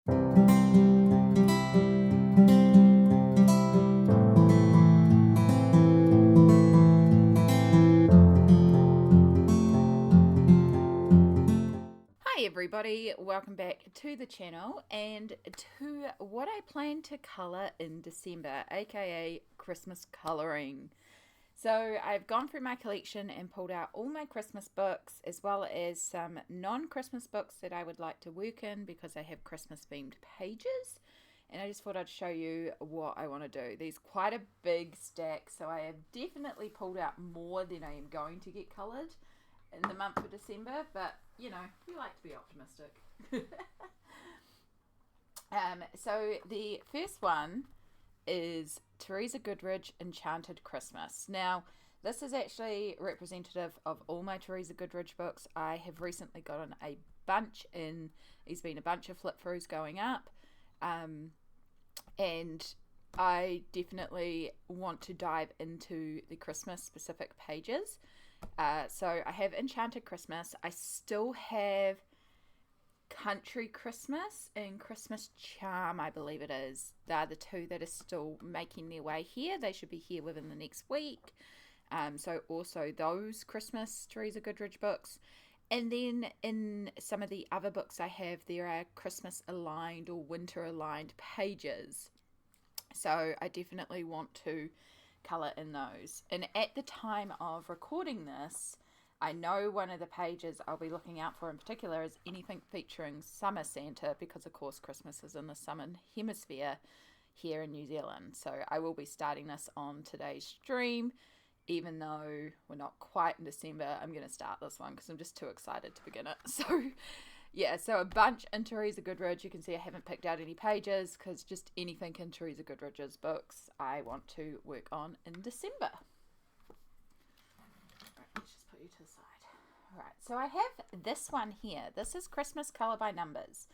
Hi everybody, welcome back to the channel and to what I plan to colour in December, aka Christmas colouring. So I've gone through my collection and pulled out all my Christmas books as well as some non-Christmas books that I would like to work in because I have Christmas themed pages, and I just thought I'd show you what I want to do. There's quite a big stack, so I have definitely pulled out more than I am going to get coloured in the month of December, but you know, we like to be optimistic. So the first one is Theresa Goodridge, Enchanted Christmas. Now, this is actually representative of all my Theresa Goodridge books. I have recently gotten a bunch in. There's been a bunch of flip throughs going up, and I definitely want to dive into the Christmas specific pages. So I have Enchanted Christmas. I still have Country Christmas and Christmas Charm, I believe it is. They're the two that are still making their way here. They should be here within the next week. So also those Christmas Theresa Goodridge books. And then in some of the other books I have, there are Christmas aligned or winter aligned pages. So I definitely want to colour in those. And at the time of recording this, I know one of the pages I'll be looking out for in particular is anything featuring summer Santa, because of course Christmas is in the southern hemisphere here in New Zealand. So I will be starting this on today's stream, even though we're not quite in December. I'm going to start this one because I'm just too excited to begin it. So yeah, so a bunch in Theresa Goodridge. You can see I haven't picked out any pages because just anything in Theresa Goodridge's books I want to work on in December. Let's just put you to the side. Alright, so I have this one here. This is Christmas Colour by Numbers.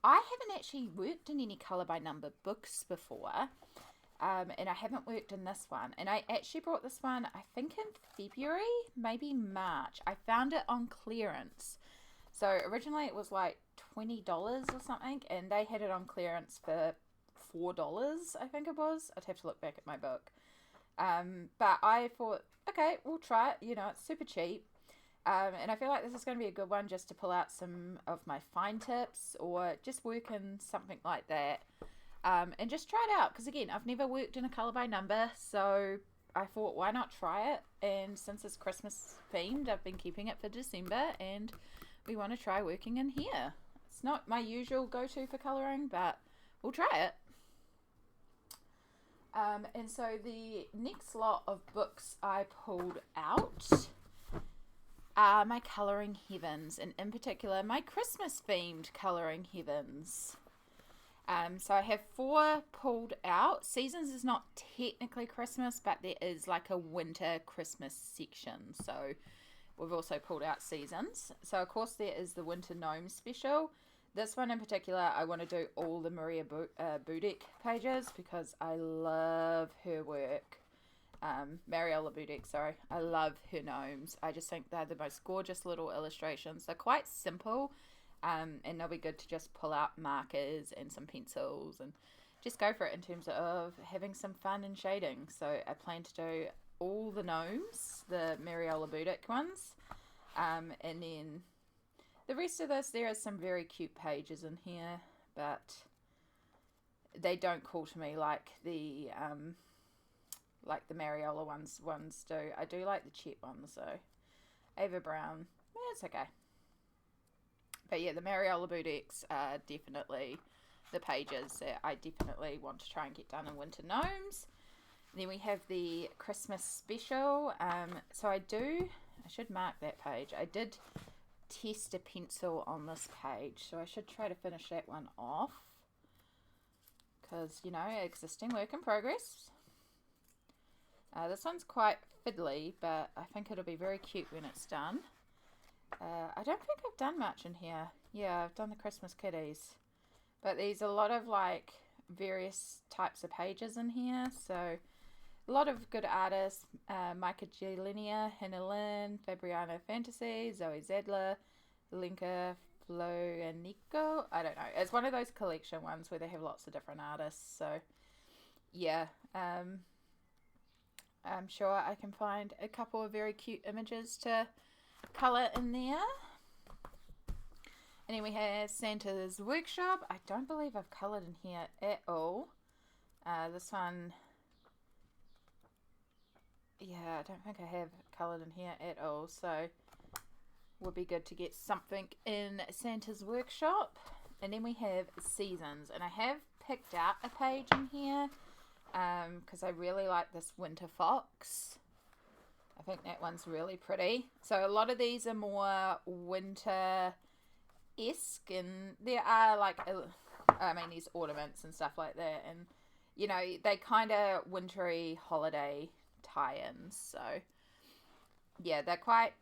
I haven't actually worked in any colour by number books before, and I haven't worked in this one. And I actually brought this one, I think in February, maybe March. I found it on clearance. So originally it was like $20 or something, and they had it on clearance for $4, I think it was. I'd have to look back at my book. But I thought, okay, we'll try it. You know, it's super cheap. And I feel like this is going to be a good one just to pull out some of my fine tips or just work in something like that. And just try it out. Because again, I've never worked in a colour by number. So I thought, why not try it? And since it's Christmas themed, I've been keeping it for December. And we want to try working in here. It's not my usual go-to for colouring, but we'll try it. And so the next lot of books I pulled out are my colouring heavens, and in particular my Christmas themed colouring heavens. So I have 4 pulled out. Seasons is not technically Christmas, but there is like a winter Christmas section. So we've also pulled out seasons. So of course there is the Winter Gnomes special. This one in particular, I want to do all the Maria Budick pages because I love her work. Mariola Budick, sorry. I love her gnomes. I just think they're the most gorgeous little illustrations. They're quite simple, and they'll be good to just pull out markers and some pencils and just go for it in terms of having some fun and shading. So I plan to do all the gnomes, the Mariola Budick ones, and then the rest of this, there are some very cute pages in here, but they don't call to me like the Mariola ones do. I do like the Chet ones though. Ava Brown, it's okay. But yeah, the Mariola Budicks are definitely the pages that I definitely want to try and get done in Winter Gnomes. And then we have the Christmas special. So I should mark that page. I did test a pencil on this page, so I should try to finish that one off because, you know, existing work in progress. This one's quite fiddly, but I think it'll be very cute when it's done. I don't think I've done much in here. Yeah, I've done the Christmas kitties, but there's a lot of like various types of pages in here, so a lot of good artists. Micah Gelinia, Hannah Lynn, Fabiana Fantasy, Zoe Zedler, Lenka Nico. I don't know. It's one of those collection ones where they have lots of different artists. So, yeah. I'm sure I can find a couple of very cute images to colour in there. And then we have Santa's Workshop. I don't believe I've coloured in here at all. This one, yeah, I don't think I have coloured in here at all. So, would be good to get something in Santa's Workshop. And then we have Seasons. And I have picked out a page in here because I really like this Winter Fox. I think that one's really pretty. So a lot of these are more winter-esque, and there are like, these ornaments and stuff like that, and you know, they kind of wintry holiday tie-ins. So yeah, they're quite,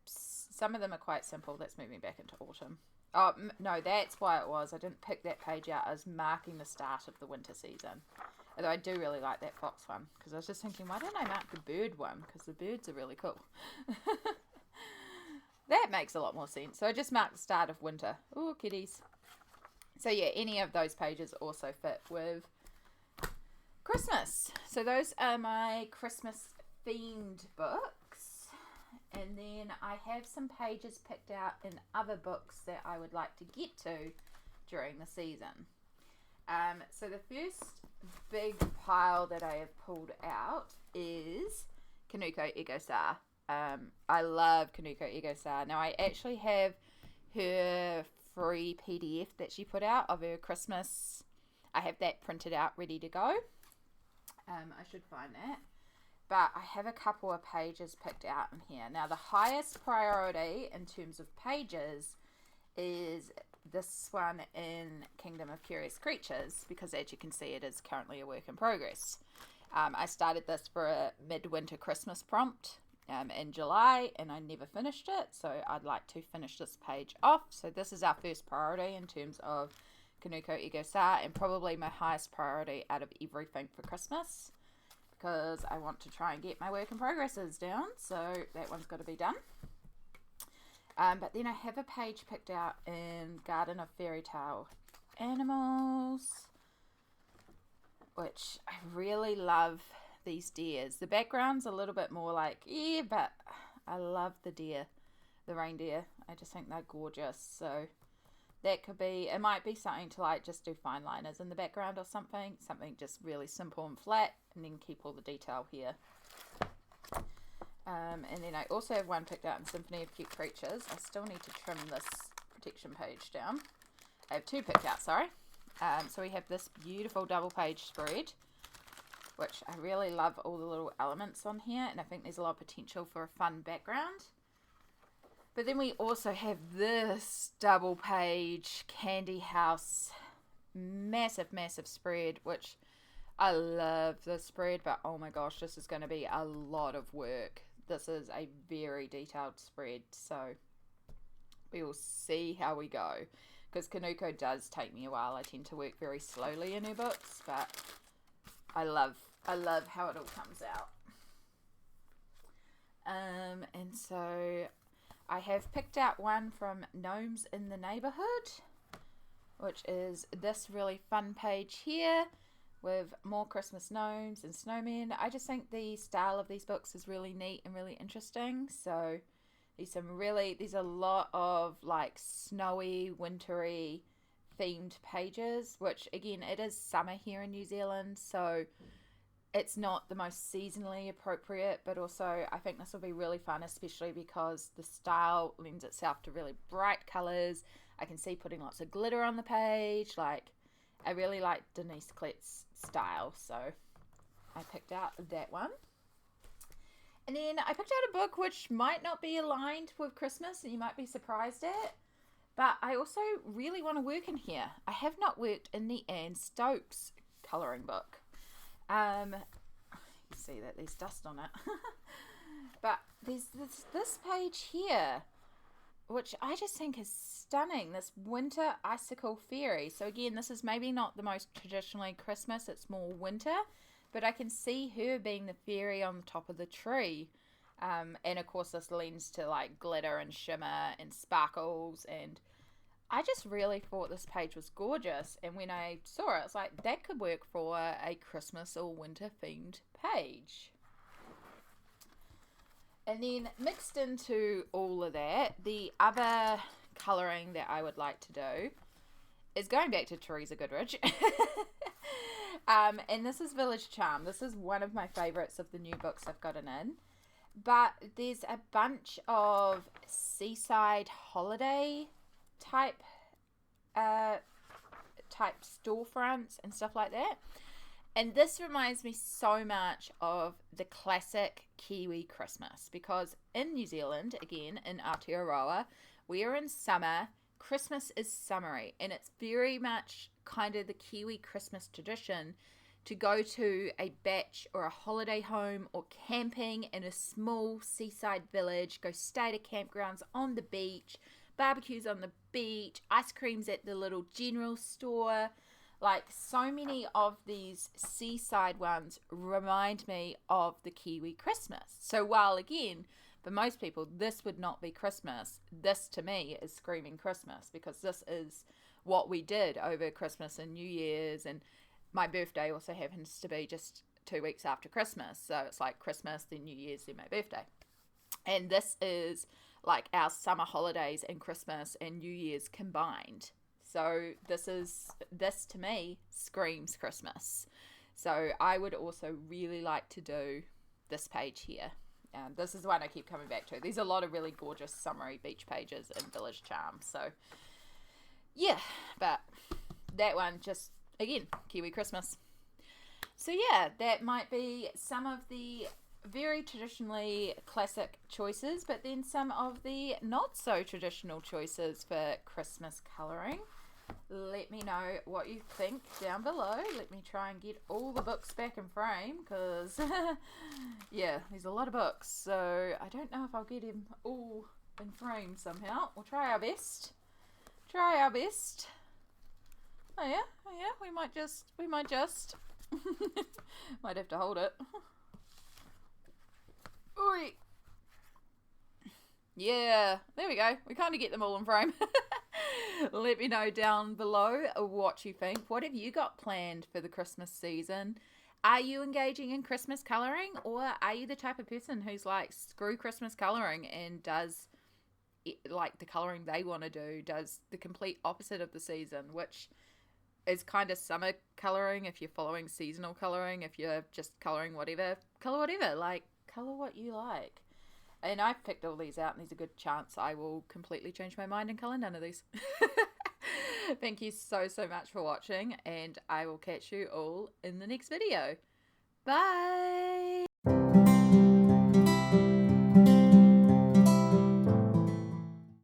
some of them are quite simple. Let's move me back into autumn. Oh no, that's why it was. I didn't pick that page out. I was marking the start of the winter season. Although I do really like that fox one, because I was just thinking, why don't I mark the bird one? Because the birds are really cool. That makes a lot more sense. So I just marked the start of winter. Ooh, kitties. So yeah, any of those pages also fit with Christmas. So those are my Christmas themed books. And then I have some pages picked out in other books that I would like to get to during the season. So the first big pile that I have pulled out is Kanoko Egusa. I love Kanoko Egusa. Now I actually have her free PDF that she put out of her Christmas. I have that printed out ready to go. I should find that. But I have a couple of pages picked out in here. Now the highest priority in terms of pages is this one in Kingdom of Curious Creatures, because as you can see, it is currently a work in progress. I started this for a midwinter Christmas prompt in July, and I never finished it, so I'd like to finish this page off. So this is our first priority in terms of Kanoko Egusa, and probably my highest priority out of everything for Christmas, because I want to try and get my work in progresses down, so that one's got to be done. But then I have a page picked out in Garden of Fairy Tale Animals, which I really love these deers. The background's a little bit more like, yeah, but I love the deer, the reindeer. I just think they're gorgeous. So that could be, it might be something to like just do fine liners in the background or something just really simple and flat, and then keep all the detail here. And then I also have one picked out in Symphony of Cute Creatures. I still need to trim this protection page down. I have two picked out, sorry. So we have this beautiful double page spread, which I really love all the little elements on here, and I think there's a lot of potential for a fun background. But then we also have this double page Candy House massive spread, which I love the spread, but oh my gosh, this is going to be a lot of work. This is a very detailed spread, so we will see how we go, because Kanoko does take me a while. I tend to work very slowly in her books, but I love how it all comes out. And so I have picked out one from Gnomes in the Neighborhood, which is this really fun page here, with more Christmas gnomes and snowmen. I just think the style of these books is really neat and really interesting. So there's a lot of like snowy, wintry themed pages, which again, it is summer here in New Zealand, so it's not the most seasonally appropriate, but also I think this will be really fun, especially because the style lends itself to really bright colours. I can see putting lots of glitter on the page. Like, I really like Denise Klett's style, so I picked out that one. And then I picked out a book which might not be aligned with Christmas, and you might be surprised at, but I also really want to work in here. I have not worked in the Anne Stokes colouring book. You see that there's dust on it. But there's this page here, which I just think is stunning. This winter icicle fairy. So again, this is maybe not the most traditionally Christmas, it's more winter, but I can see her being the fairy on the top of the tree. And of course this lends to like glitter and shimmer and sparkles, and I just really thought this page was gorgeous, and when I saw it, I was like, that could work for a Christmas or winter themed page. And then mixed into all of that, the other colouring that I would like to do is going back to Theresa Goodridge. And this is Village Charm. This is one of my favourites of the new books I've gotten in. But there's a bunch of seaside holiday type storefronts and stuff like that. And this reminds me so much of the classic Kiwi Christmas, because in New Zealand, again, in Aotearoa, we are in summer. Christmas is summery, and it's very much kind of the Kiwi Christmas tradition to go to a beach or a holiday home or camping in a small seaside village, go stay at campgrounds on the beach, barbecues on the beach, ice creams at the little general store. Like, so many of these seaside ones remind me of the Kiwi Christmas. So while, again, for most people, this would not be Christmas, this to me is screaming Christmas, because this is what we did over Christmas and New Year's, and my birthday also happens to be just 2 weeks after Christmas. So it's like Christmas, then New Year's, then my birthday. And this is like our summer holidays and Christmas and New Year's combined. So this to me screams Christmas. So I would also really like to do this page here. This is one I keep coming back to. There's a lot of really gorgeous summery beach pages in Village Charm. So yeah, but that one just, again, Kiwi Christmas. So yeah, that might be some of the very traditionally classic choices, but then some of the not so traditional choices for Christmas colouring. Let me know what you think down below. Let me try and get all the books back in frame, because yeah, there's a lot of books, so I don't know if I'll get them all in frame somehow. We'll try our best. Oh yeah, we might just might have to hold it. Oi. Yeah, there we go. We kind of get them all in frame. Let me know down below what you think. What have you got planned for the Christmas season? Are you engaging in Christmas colouring, or are you the type of person who's like, screw Christmas colouring, and does like the colouring they want to do, does the complete opposite of the season, which is kind of summer colouring if you're following seasonal colouring. If you're just colouring whatever, colour whatever, like colour what you like. And I've picked all these out, and there's a good chance I will completely change my mind and colour none of these. Thank you so much for watching, and I will catch you all in the next video. Bye!